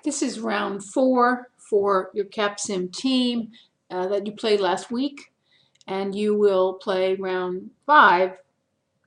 This is round 4 for your CapSim team that you played last week, and you will play round 5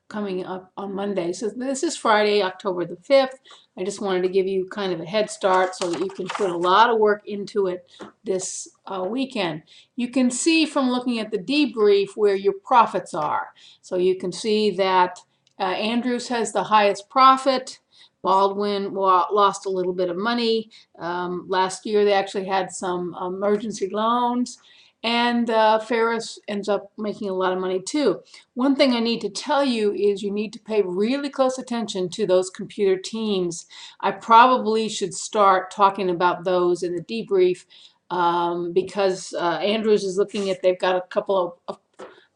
coming up on Monday. So this is Friday, October the 5th. I just wanted to give you kind of a head start so that you can put a lot of work into it this weekend. You can see from looking at the debrief where your profits are. So you can see that Andrews has the highest profit. Baldwin lost a little bit of money. Last year they actually had some emergency loans. And Ferris ends up making a lot of money too. One thing I need to tell you is you need to pay really close attention to those computer teams. I probably should start talking about those in the debrief because Andrews is looking at, they've got a couple of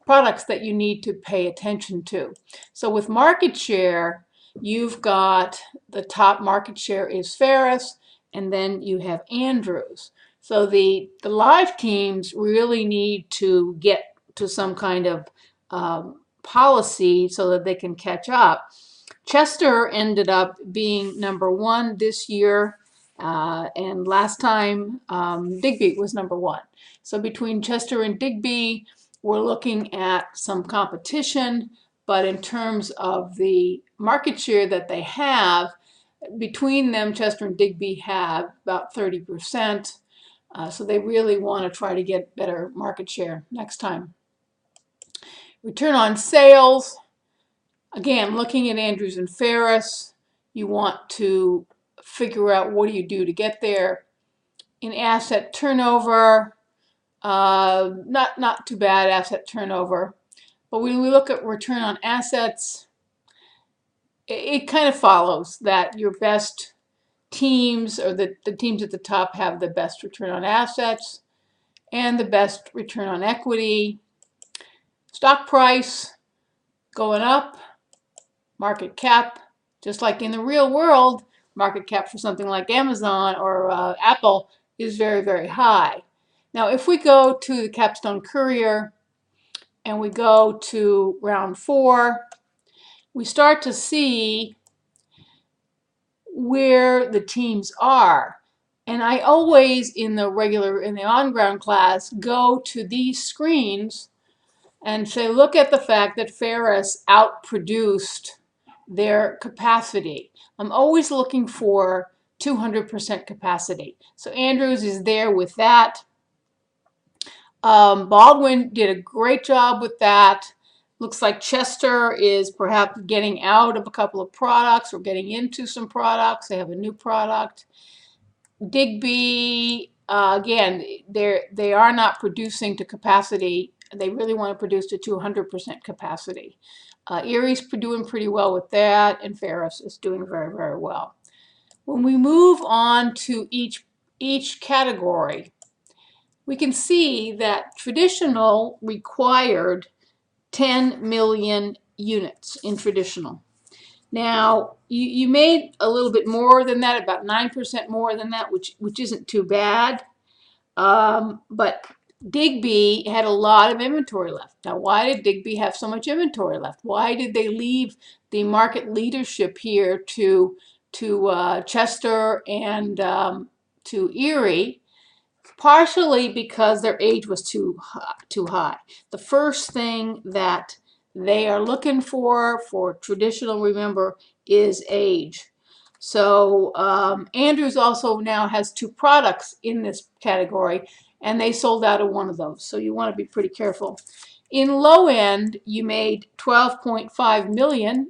products that you need to pay attention to. So with market share, you've got the top market share is Ferris, and then you have Andrews. So the live teams really need to get to some kind of policy so that they can catch up. Chester ended up being #1 this year, and last time Digby was #1. So between Chester and Digby, we're looking at some competition, but in terms of the market share that they have, between them, Chester and Digby have about 30%. So they really want to try to get better market share next time. Return on sales, again, looking at Andrews and Ferris, you want to figure out what do you do to get there. In asset turnover, not too bad asset turnover. But when we look at return on assets, it kind of follows that your best teams, or the teams at the top, have the best return on assets and the best return on equity. Stock price going up, market cap, just like in the real world, market cap for something like Amazon or Apple is very, very high. Now, if we go to the Capstone Courier and we go to round 4, we start to see where the teams are. And I always, in the on-ground class, go to these screens and say, look at the fact that Ferris outproduced their capacity. I'm always looking for 200% capacity. So Andrews is there with that. Baldwin did a great job with that. Looks like Chester is perhaps getting out of a couple of products or getting into some products. They have a new product. Digby, again, they are not producing to capacity. They really want to produce to 200% capacity. Erie's doing pretty well with that, and Ferris is doing very, very well. When we move on to each category, we can see that traditional required 10 million units in traditional. Now, you made a little bit more than that, about 9% more than that, which isn't too bad. But Digby had a lot of inventory left. Now, why did Digby have so much inventory left? Why did they leave the market leadership here to Chester and to Erie? Partially because their age was too high. The first thing that they are looking for traditional, remember, is age. So Andrews also now has 2 products in this category, and they sold out of one of those. So you want to be pretty careful. In low end, you made 12.5 million.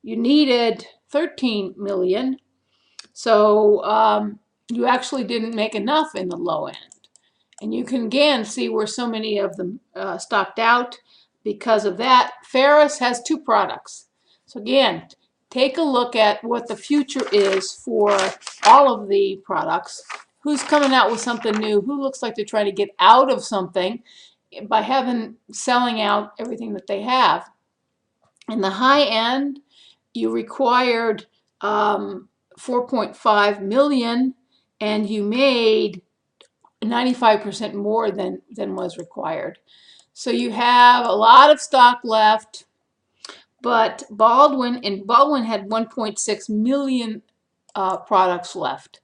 You needed 13 million. So you actually didn't make enough in the low end. And you can again see where so many of them stocked out because of that. Ferris has 2 products. So again, take a look at what the future is for all of the products. Who's coming out with something new? Who looks like they're trying to get out of something by selling out everything that they have? In the high end, you required 4.5 million, and you made 95% more than was required. So you have a lot of stock left, but Baldwin had 1.6 million products left.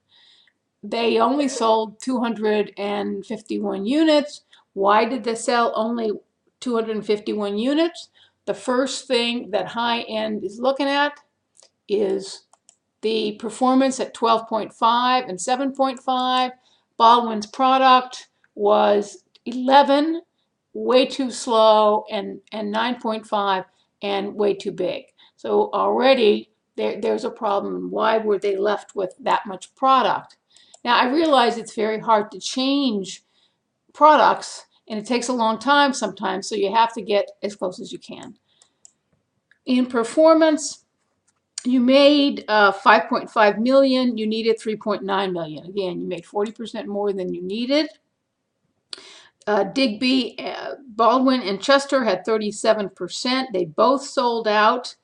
they only sold 251 units. Why did they sell only 251 units? The first thing that high end is looking at is the performance at 12.5 and 7.5. Baldwin's product was 11, way too slow, and 9.5, and way too big. So already there's a problem. Why were they left with that much product? Now, I realize it's very hard to change products, and it takes a long time sometimes, so you have to get as close as you can. In performance, you made 5.5 million, you needed 3.9 million. Again, you made 40% more than you needed. Digby, Baldwin, and Chester had 37%. They both sold out.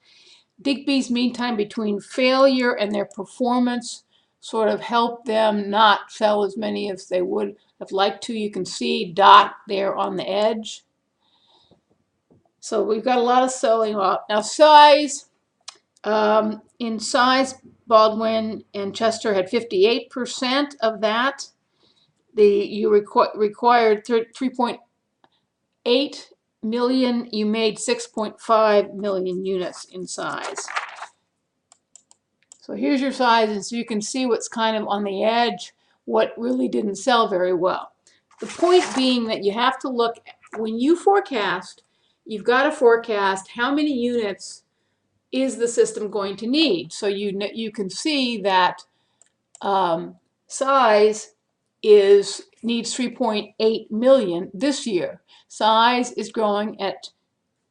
Digby's mean time between failure and their performance sort of helped them not sell as many as they would have liked to. You can see dot there on the edge. So we've got a lot of selling off. Now size, in size, Baldwin and Chester had 58% of that. You required 3.8 million. You made 6.5 million units in size. So here's your size, and so you can see what's kind of on the edge, what really didn't sell very well. The point being that you have to look, when you forecast, you've got to forecast how many units is the system going to need. So you can see that size needs 3.8 million this year. Size is growing at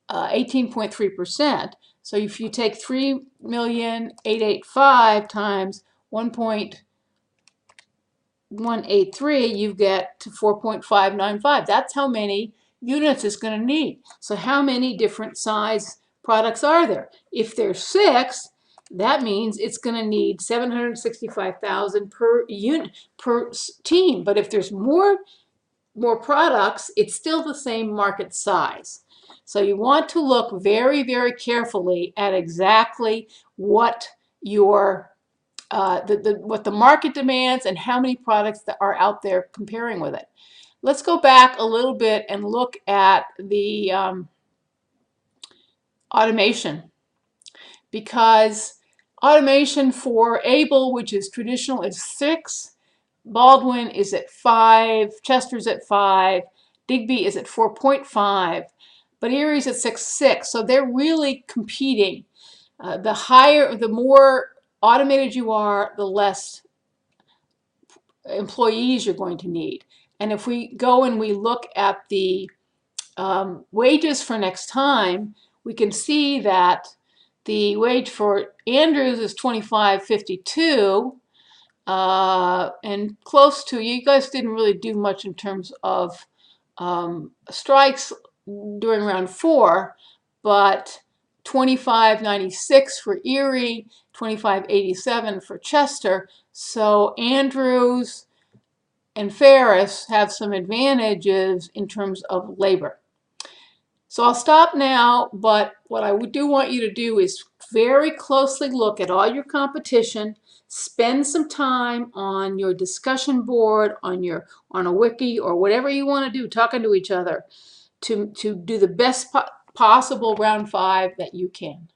18.3%. So if you take 3,885,000 times 1.183, you get to 4.595. That's how many units it's going to need. So how many different size products are there? If there's 6, that means it's going to need 765,000 per unit per team. But if there's more products, it's still the same market size. So you want to look very, very carefully at exactly what your what the market demands and how many products that are out there comparing with it. Let's go back a little bit and look at the automation, because automation for Able, which is traditional, is 6. Baldwin is at 5. Chester's at 5. Digby is at 4.5. But Erie's at 6.6. So they're really competing. The more automated you are, the less employees you're going to need. And if we go and we look at the wages for next time, we can see that the wage for Andrews is $25.52, and close to, you guys didn't really do much in terms of strikes during round 4, but $25.96 for Erie, $25.87 for Chester. So Andrews and Ferris have some advantages in terms of labor. So I'll stop now, but what I do want you to do is very closely look at all your competition. Spend some time on your discussion board, on a wiki, or whatever you want to do, talking to each other, to do the best possible round 5 that you can.